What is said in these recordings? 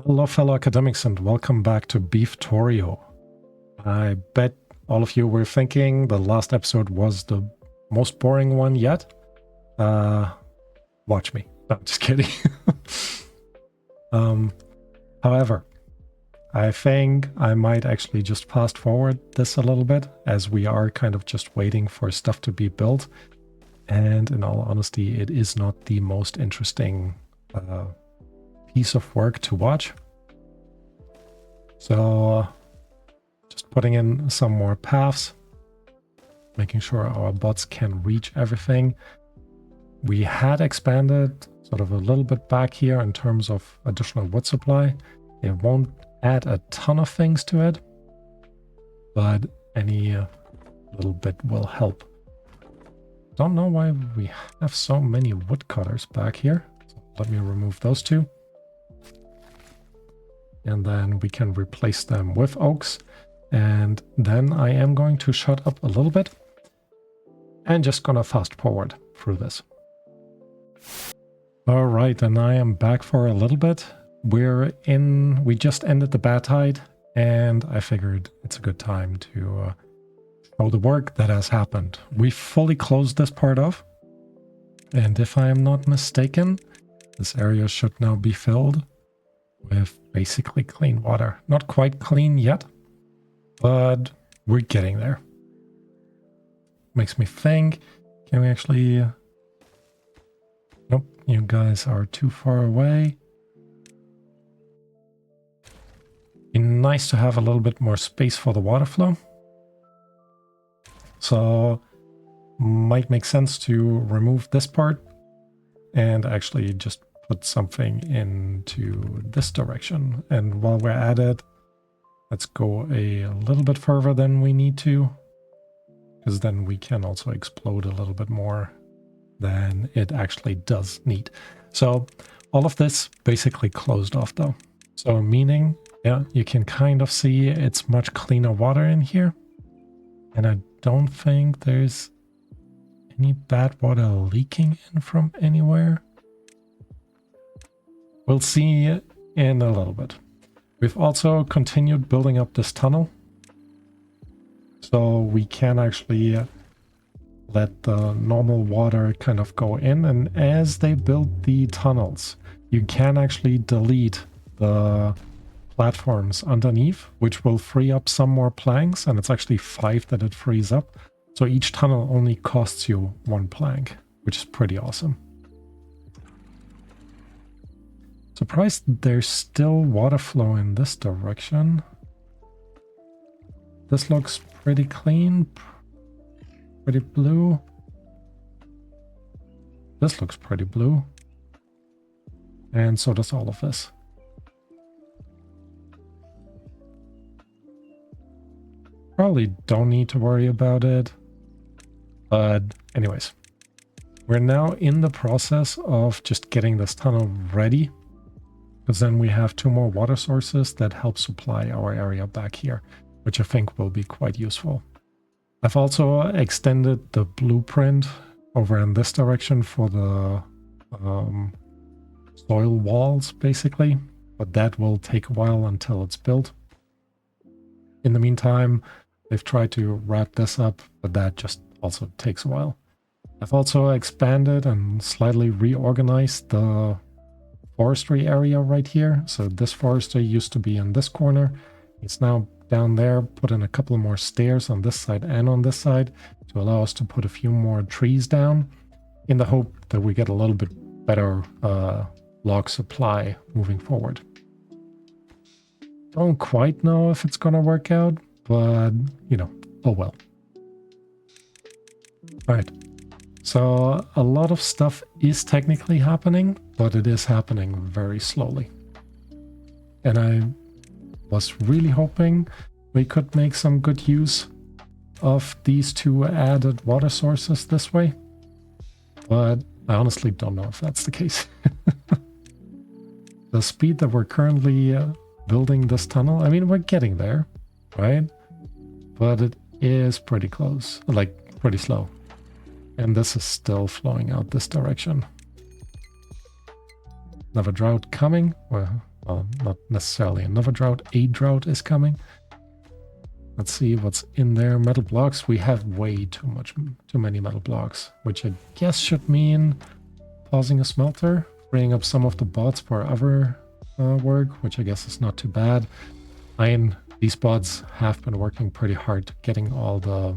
Hello fellow academics and welcome back to Beeftorio. I bet all of you were thinking the last episode was the most boring one yet. Watch me. No, I'm just kidding. However, I think I might actually just fast forward this a little bit as we are kind of just waiting for stuff to be built. And in all honesty, it is not the most interesting piece of work to watch. So just putting in some more paths, making sure our bots can reach everything. We had expanded sort of a little bit back here in terms of additional wood supply. It won't add a ton of things to it, but any little bit will help. Don't know why we have so many woodcutters back here. So let me remove those two. And then we can replace them with oaks. And then I am going to shut up a little bit and just gonna fast forward through this. All right, and I am back for a little bit. We just ended the bad tide, and I figured it's a good time to show the work that has happened. We fully closed this part off, and if I am not mistaken, this area should now be filled with basically clean water. Not quite clean yet, but we're getting there. Makes me think, can we actually... Nope, you guys are too far away. Be nice to have a little bit more space for the water flow. So might make sense to remove this part and actually just put something into this direction. And while we're at it, let's go a little bit further than we need to, because then we can also explode a little bit more than it actually does need. So all of this basically closed off though. So meaning, yeah, you can kind of see it's much cleaner water in here. And I don't think there's any bad water leaking in from anywhere. We'll see in a little bit. We've also continued building up this tunnel. So we can actually let the normal water kind of go in. And as they build the tunnels, you can actually delete the platforms underneath, which will free up some more planks. And it's actually 5 that it frees up. So each tunnel only costs you 1 plank, which is pretty awesome. Surprised there's still water flow in this direction. This looks pretty clean, pretty blue. This looks pretty blue. And so does all of this. Probably don't need to worry about it. But anyways, we're now in the process of just getting this tunnel ready. Because then we have 2 more water sources that help supply our area back here, which I think will be quite useful. I've also extended the blueprint over in this direction for the soil walls, basically. But that will take a while until it's built. In the meantime, they've tried to wrap this up, but that just also takes a while. I've also expanded and slightly reorganized the forestry area right here. So this forestry used to be in this corner. It's now down there. Put in a couple more stairs on this side and on this side to allow us to put a few more trees down in the hope that we get a little bit better log supply moving forward. Don't quite know if it's gonna work out, but you know, oh well. All right. So a lot of stuff is technically happening, but it is happening very slowly. And I was really hoping we could make some good use of these 2 added water sources this way. But I honestly don't know if that's the case. The speed that we're currently building this tunnel, I mean, we're getting there, right? But it is pretty close, like pretty slow. And this is still flowing out this direction. Another drought coming. Well, Well, not necessarily another drought. A drought is coming. Let's see what's in there. Metal blocks. We have way too many metal blocks, which I guess should mean pausing a smelter, freeing up some of the bots for other work, which I guess is not too bad. These bots have been working pretty hard getting all the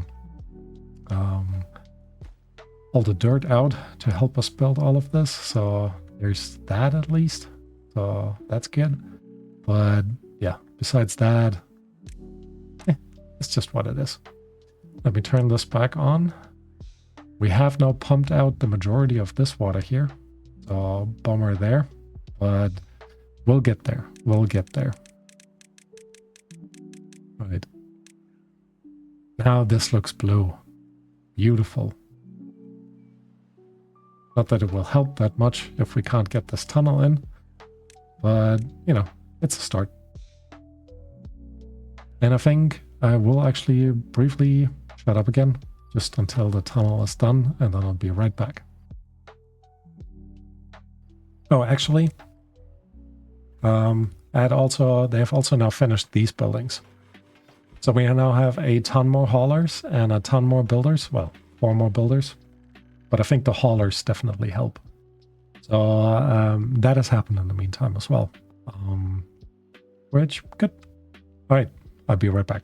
dirt out to help us build all of this. So there's that at least. So that's good. But yeah, besides that, it's just what it is. Let me turn this back on. We have now pumped out the majority of this water here. So bummer there, but we'll get there. We'll get there. Right. Now this looks blue. Beautiful. Not that it will help that much if we can't get this tunnel in, but, you know, it's a start. And I think I will actually briefly shut up again, just until the tunnel is done, and then I'll be right back. Oh, actually, they've also now finished these buildings. So we now have a ton more haulers and a ton more builders. Well, 4 more builders. But I think the haulers definitely help. So that has happened in the meantime as well. Which, good. All right, I'll be right back.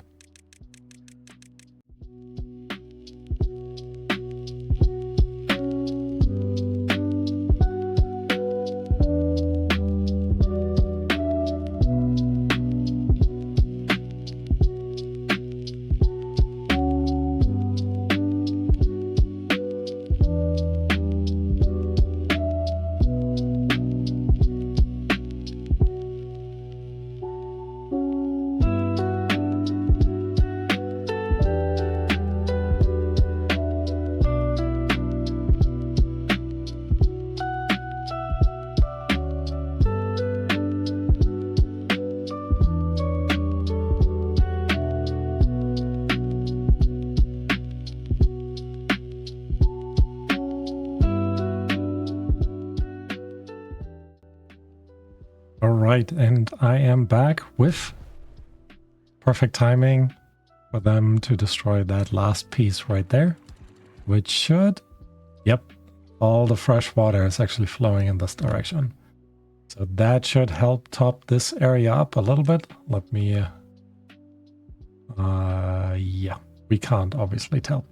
Alright, and I am back with perfect timing for them to destroy that last piece right there, which should, yep, all the fresh water is actually flowing in this direction. So that should help top this area up a little bit. Let me, yeah, we can't obviously tell.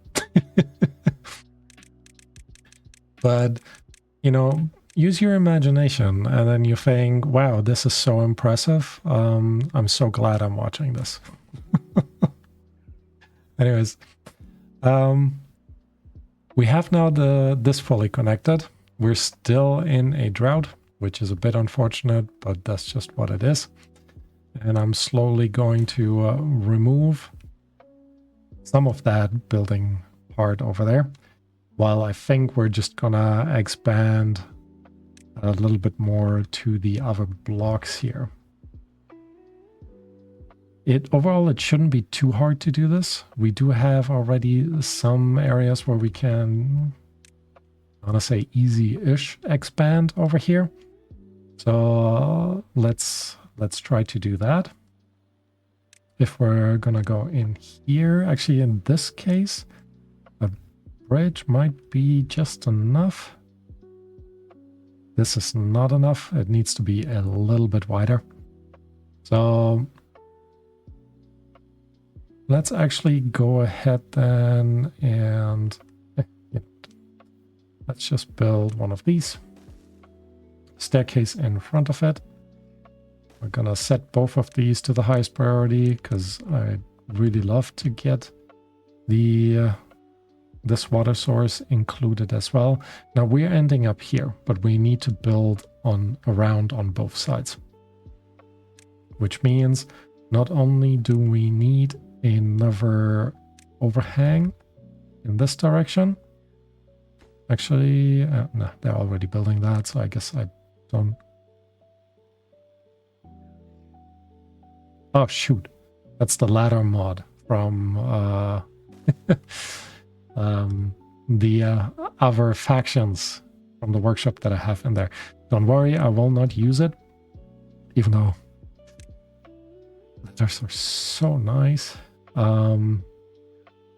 But, you know, use your imagination, and then you think, wow, this is so impressive. I'm so glad I'm watching this. Anyways, we have now this fully connected. We're still in a drought, which is a bit unfortunate, but that's just what it is. And I'm slowly going to remove some of that building part over there, while I think we're just gonna expand a little bit more to the other blocks here. Overall, it shouldn't be too hard to do this. We do have already some areas where we can, I want to say, easy-ish expand over here. So let's try to do that. If we're gonna go in here, actually in this case, a bridge might be just enough. This is not enough. It needs to be a little bit wider. So let's actually go ahead then and let's just build one of these. Staircase in front of it. We're gonna set both of these to the highest priority because I really love to get this water source included as well. Now we're ending up here, but we need to build around on both sides. Which means not only do we need another overhang in this direction. Actually, no, they're already building that, so I guess I don't. Oh shoot, that's the ladder mod from the other factions from the workshop that I have in there. Don't worry, I will not use it. even though the letters are so nice.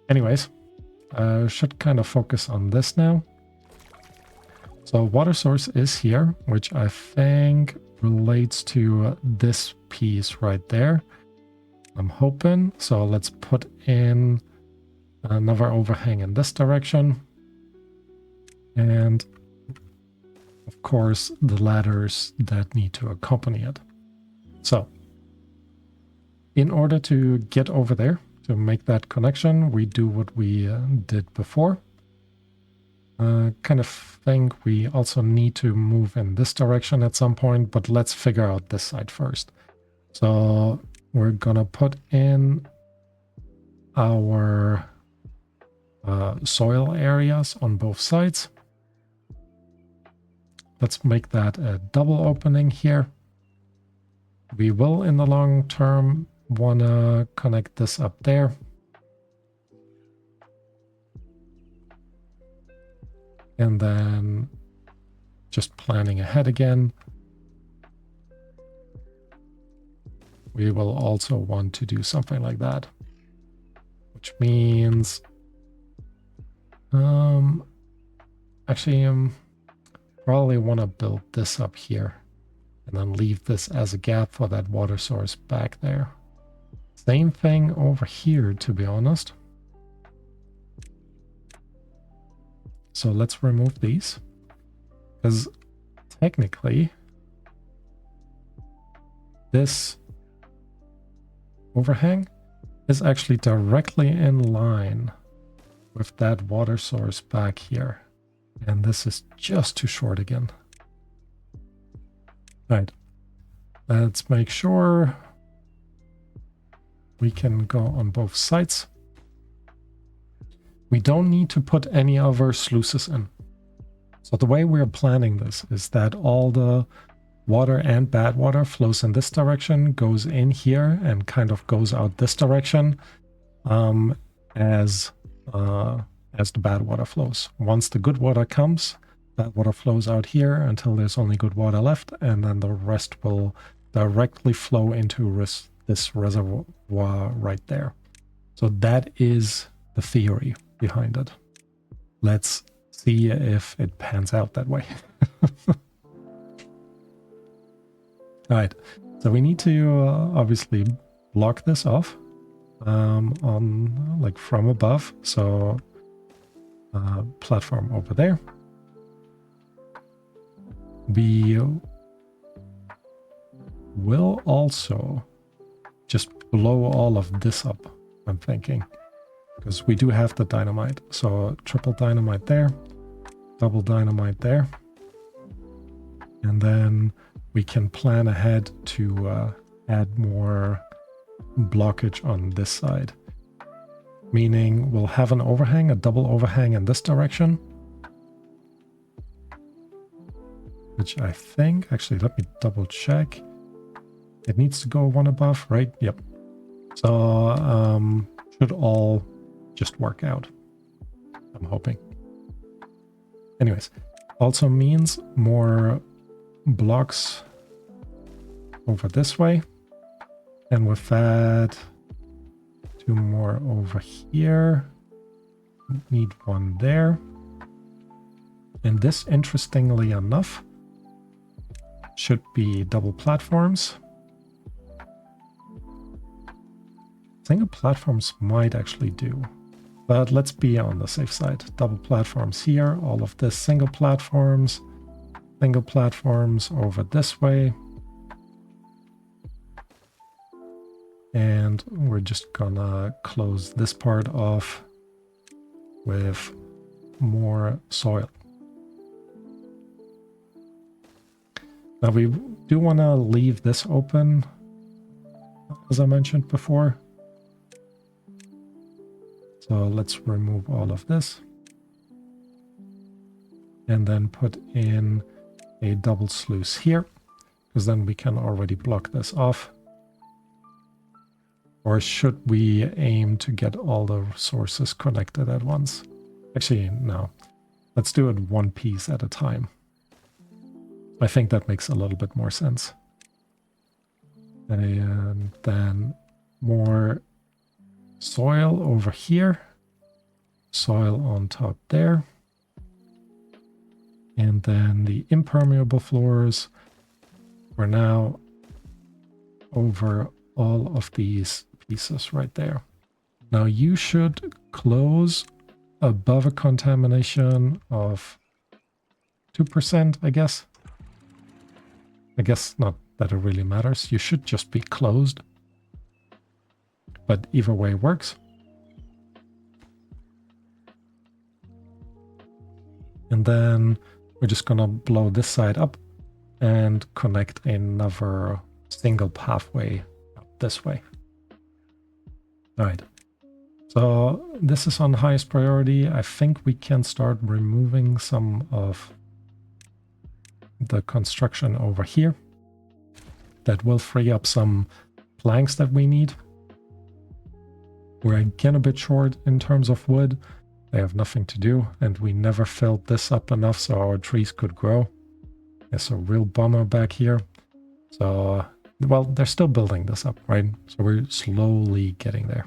Anyways, I should kind of focus on this now. So water source is here, which I think relates to this piece right there. I'm hoping. So let's put in another overhang in this direction. And of course, the ladders that need to accompany it. So in order to get over there, to make that connection, we do what we did before. Kind of think we also need to move in this direction at some point, but let's figure out this side first. So we're gonna put in our soil areas on both sides. Let's make that a double opening here. We will in the long term wanna connect this up there. And then just planning ahead again, we will also want to do something like that, which means actually probably want to build this up here and then leave this as a gap for that water source back there. Same thing over here, to be honest. So let's remove these, because technically this overhang is actually directly in line with that water source back here. And this is just too short again. Right. Let's make sure we can go on both sides. We don't need to put any other sluices in. So the way we're planning this is that all the water and bad water flows in this direction, goes in here, and kind of goes out this direction as the bad water flows. Once the good water comes, bad water flows out here until there's only good water left, and then the rest will directly flow into this reservoir right there. So that is the theory behind it. Let's see if it pans out that way. All right, so we need to obviously block this off on like from above. So platform over there. We will also just blow all of this up, I'm thinking, because we do have the dynamite. So triple dynamite there, double dynamite there, and then we can plan ahead to add more blockage on this side. Meaning we'll have an overhang, a double overhang in this direction. Which I think, actually, let me double check. It needs to go one above, right? Yep. So should all just work out, I'm hoping. Anyways, also means more blocks over this way. And with that, two more over here. Need one there. And this, interestingly enough, should be double platforms. Single platforms might actually do, but let's be on the safe side. Double platforms here, all of this single platforms over this way. And we're just gonna close this part off with more soil. Now we do want to leave this open, as I mentioned before. So let's remove all of this. And then put in a double sluice here, because then we can already block this off. Or should we aim to get all the sources connected at once? Actually, no. Let's do it one piece at a time. I think that makes a little bit more sense. And then more soil over here. Soil on top there. And then the impermeable floors were now over all of these pieces right there. Now you should close above a contamination of 2%, I guess. I guess not that it really matters. You should just be closed. But either way works. And then we're just gonna blow this side up and connect another single pathway up this way. All right. So this is on highest priority. I think we can start removing some of the construction over here. That will free up some planks that we need. We're again a bit short in terms of wood. They have nothing to do, and we never filled this up enough so our trees could grow. It's a real bummer back here. So, well, they're still building this up, right? So we're slowly getting there.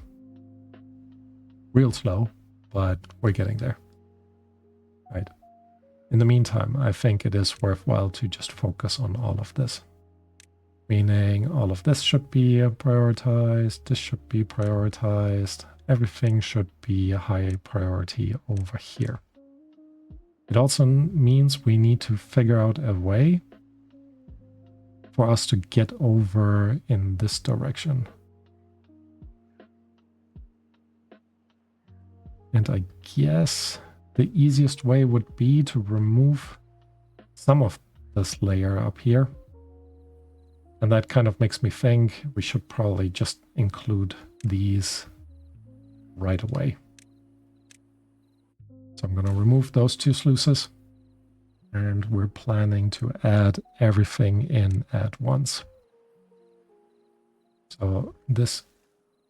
Real slow, but we're getting there. Right. In the meantime, I think it is worthwhile to just focus on all of this. Meaning all of this should be prioritized, this should be prioritized, everything should be a high priority over here. It also means we need to figure out a way for us to get over in this direction. And I guess the easiest way would be to remove some of this layer up here. And that kind of makes me think we should probably just include these right away. So I'm going to remove those two sluices. And we're planning to add everything in at once. So this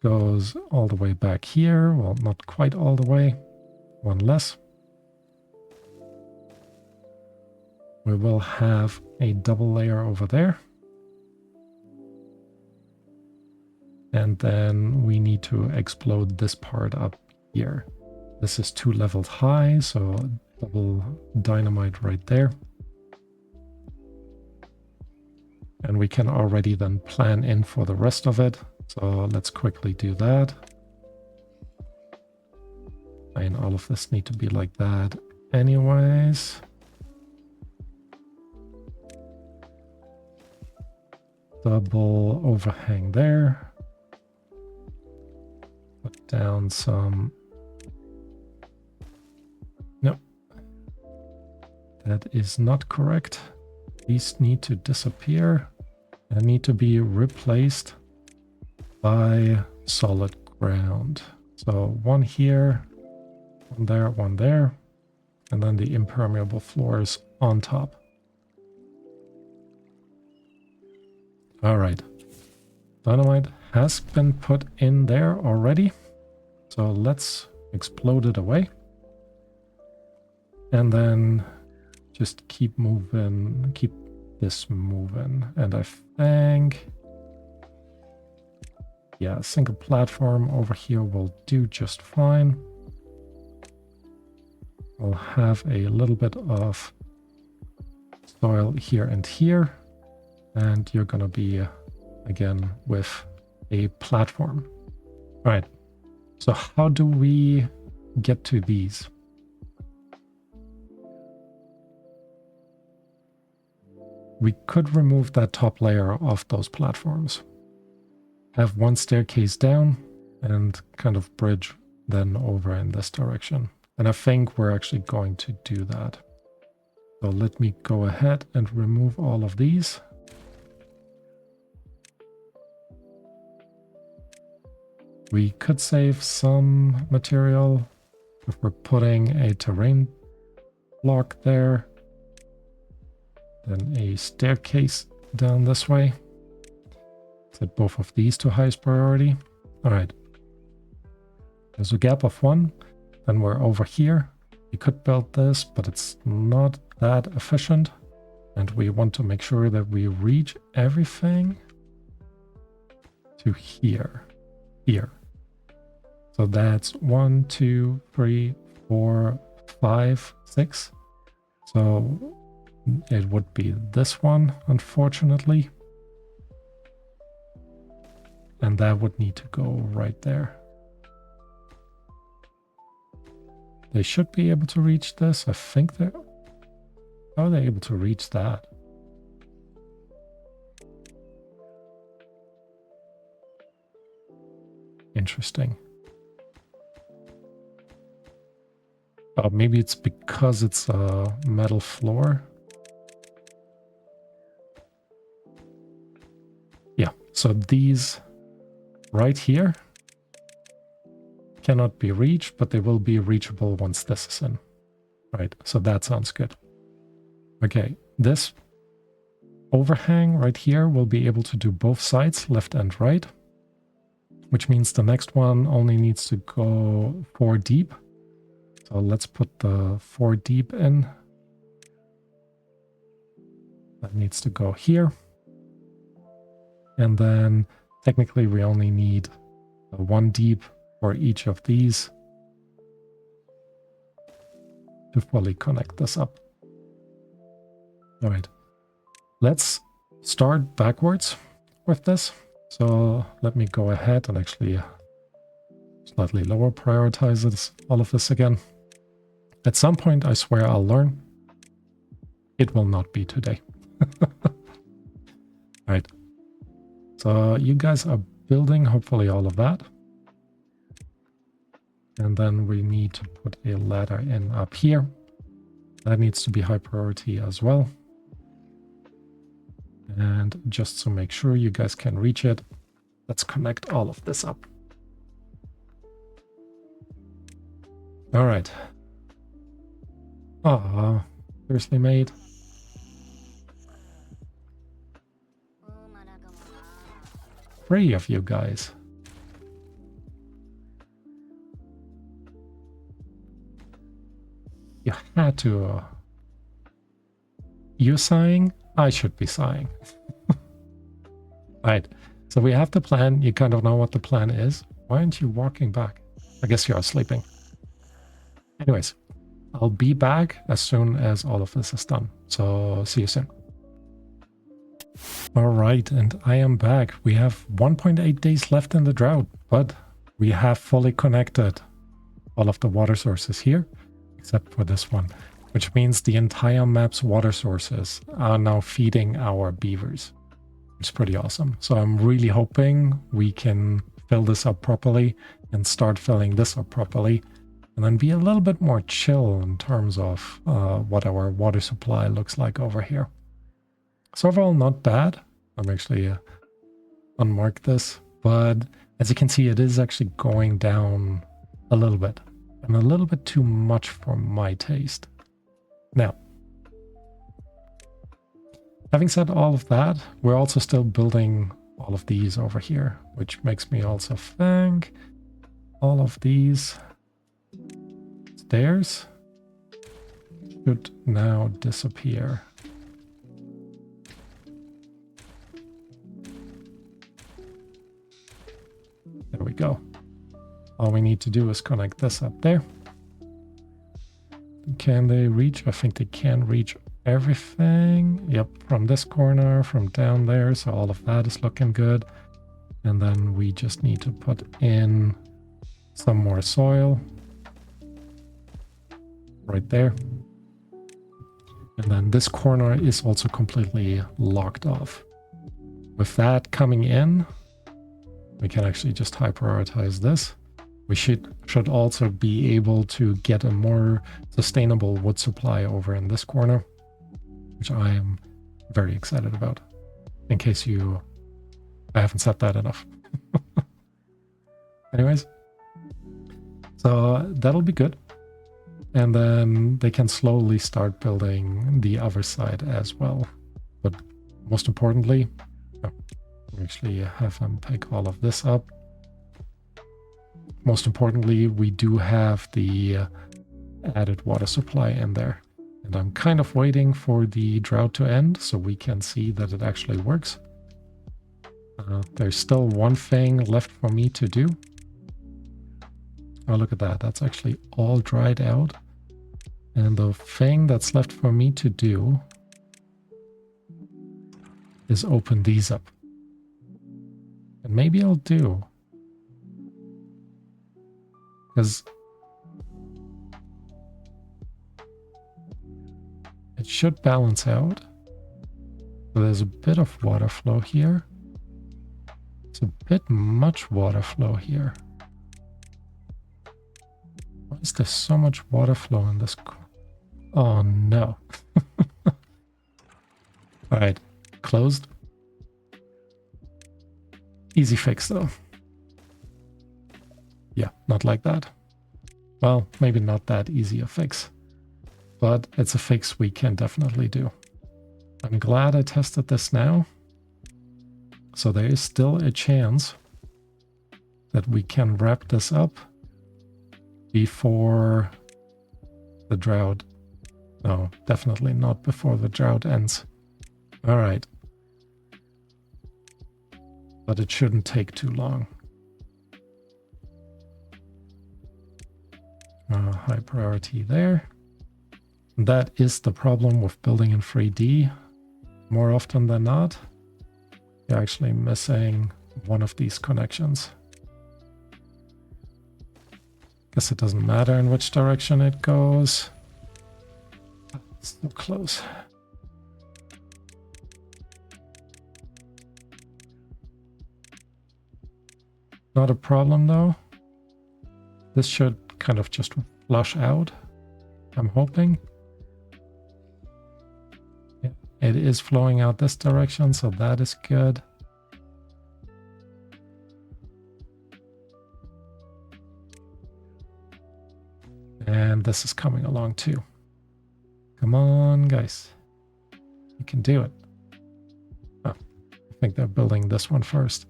goes all the way back here. Well, not quite all the way. One less. We will have a double layer over there. And then we need to explode this part up here. This is 2 levels high, so double dynamite right there. And we can already then plan in for the rest of it. So let's quickly do that. And all of this need to be like that anyways. Double overhang there. Put down some... No. That is not correct. These need to disappear and need to be replaced by solid ground. So one here, one there, and then the impermeable floors on top. All right. Dynamite has been put in there already. So let's explode it away. And then just keep moving, keep this moving. And I think, yeah, a single platform over here will do just fine. We'll have a little bit of soil here and here. And you're going to be, again, with a platform. All right. So how do we get to these? We could remove that top layer of those platforms. Have one staircase down and kind of bridge then over in this direction. And I think we're actually going to do that. So let me go ahead and remove all of these. We could save some material if we're putting a terrain block there. Then a staircase down this way. Set both of these to highest priority. All right. There's a gap of 1. Then we're over here. We could build this, but it's not that efficient. And we want to make sure that we reach everything. to here. Here. So that's 1, 2, 3, 4, 5, 6. So it would be this one, unfortunately. And that would need to go right there. They should be able to reach this. I think they're... How are they able to reach that? Interesting. Maybe it's because it's a metal floor. Yeah, so these right here cannot be reached, but they will be reachable once this is in. Right, so that sounds good. Okay, this overhang right here will be able to do both sides, left and right, which means the next one only needs to go 4 deep. So let's put the 4 deep in. That needs to go here. And then technically we only need 1 deep for each of these to fully connect this up. All right, let's start backwards with this. So let me go ahead and actually slightly lower prioritize all of this again. At some point, I swear I'll learn. It will not be today. Right. So you guys are building hopefully all of that. And then we need to put a ladder in up here. That needs to be high priority as well. And just to make sure you guys can reach it, let's connect all of this up. All right. Ah, seriously, mate. Three of you guys. You had to... You sighing? I should be sighing. Right, so we have the plan. You kind of know what the plan is. Why aren't you walking back? I guess you are sleeping. Anyways, I'll be back as soon as all of this is done. So see you soon. All right, and I am back. We have 1.8 days left in the drought, but we have fully connected all of the water sources here, except for this one, which means the entire map's water sources are now feeding our beavers. It's pretty awesome. So I'm really hoping we can fill this up properly and start filling this up properly, and then be a little bit more chill in terms of what our water supply looks like over here. So overall, not bad. I'm actually unmarked this, but as you can see, it is actually going down a little bit, and a little bit too much for my taste. Now, having said all of that, we're also still building all of these over here, which makes me also think all of these stairs should now disappear. There we go. All we need to do is connect this up there. Can they reach? I think they can reach everything. Yep, from this corner, from down there. So all of that is looking good. And then we just need to put in some more soil right there. And then this corner is also completely locked off. With that coming in, we can actually just high prioritize this. We should also be able to get a more sustainable wood supply over in this corner, which I am very excited about. In case I haven't said that enough. Anyways, so that'll be good. And then they can slowly start building the other side as well. But most importantly, we actually have them pick all of this up. Most importantly, we do have the added water supply in there. And I'm kind of waiting for the drought to end so we can see that it actually works. There's still one thing left for me to do. Oh, look at that. That's actually all dried out. And the thing that's left for me to do is open these up. And maybe I'll do. Because it should balance out. So there's a bit of water flow here. It's a bit much water flow here. Why is there so much water flow in this? Oh no. Alright, closed. Easy fix though. Yeah, not like that. Well, maybe not that easy a fix. But it's a fix we can definitely do. I'm glad I tested this now. So there is still a chance that we can wrap this up before the drought. No, definitely not before the drought ends. All right. But it shouldn't take too long. High priority there. That is the problem with building in 3D. More often than not, you're actually missing one of these connections. Guess it doesn't matter in which direction it goes. It's so close. Not a problem though. This should kind of just flush out, I'm hoping. Yeah, it is flowing out this direction, so that is good. And this is coming along too. Come on, guys. You can do it. Oh, I think they're building this one first.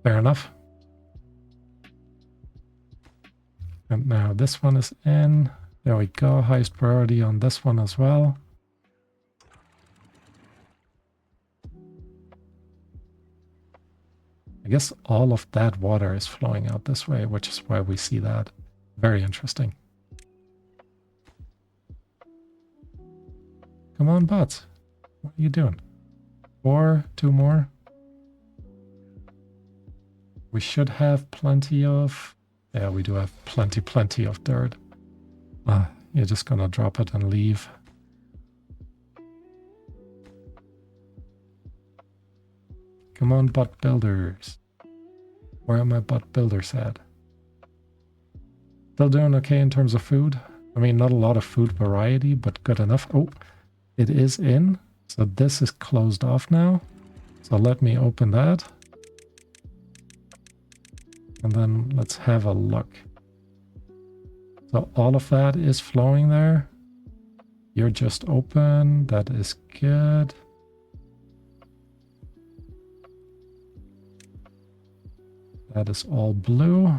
Fair enough. And now this one is in. There we go. Highest priority on this one as well. I guess all of that water is flowing out this way, which is why we see that. Very interesting. Come on, bots. What are you doing? 2 more. We should have plenty of... Yeah, we do have plenty of dirt. You're just gonna drop it and leave. Come on, bot builders. Where are my bot builders at? Still doing okay in terms of food. I mean, not a lot of food variety, but good enough. Oh, it is in. So this is closed off now. So let me open that. And then let's have a look. So all of that is flowing there. You're just open. That is good. That is all blue.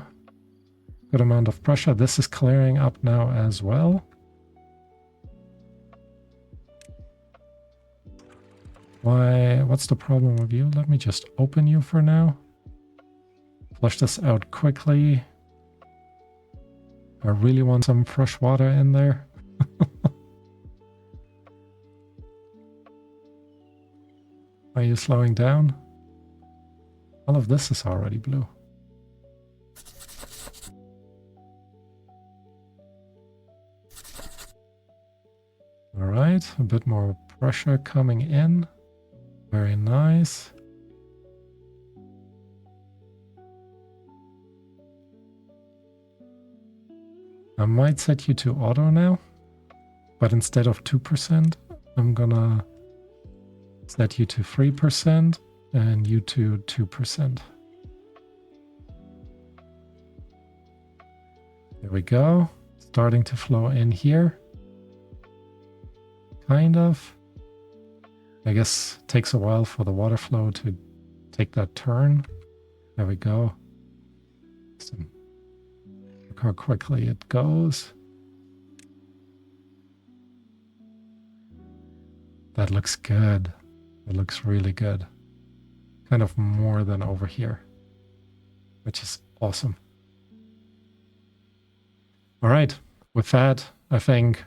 Good amount of pressure. This is clearing up now as well. Why? What's the problem with you? Let me just open you for now. Flush this out quickly. I really want some fresh water in there. Are you slowing down? All of this is already blue. All right, a bit more pressure coming in. Very nice. I might set you to auto now, but instead of 2%, I'm gonna set you to 3% and you to 2%. There we go. Starting to flow in here. Kind of. I guess it takes a while for the water flow to take that turn. There we go. Look how quickly it goes. That looks good. It looks really good. kind of more than over here, which is awesome. All right, with that, I think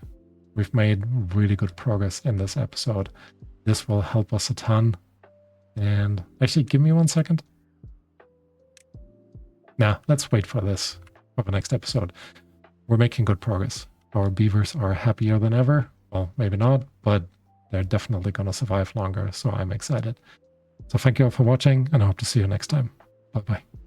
we've made really good progress in this episode. This will help us a ton. And actually, give me 1 second. Now, let's wait for this for the next episode. We're making good progress. Our beavers are happier than ever. Well, maybe not, but they're definitely going to survive longer, so I'm excited. So thank you all for watching, and I hope to see you next time. Bye-bye.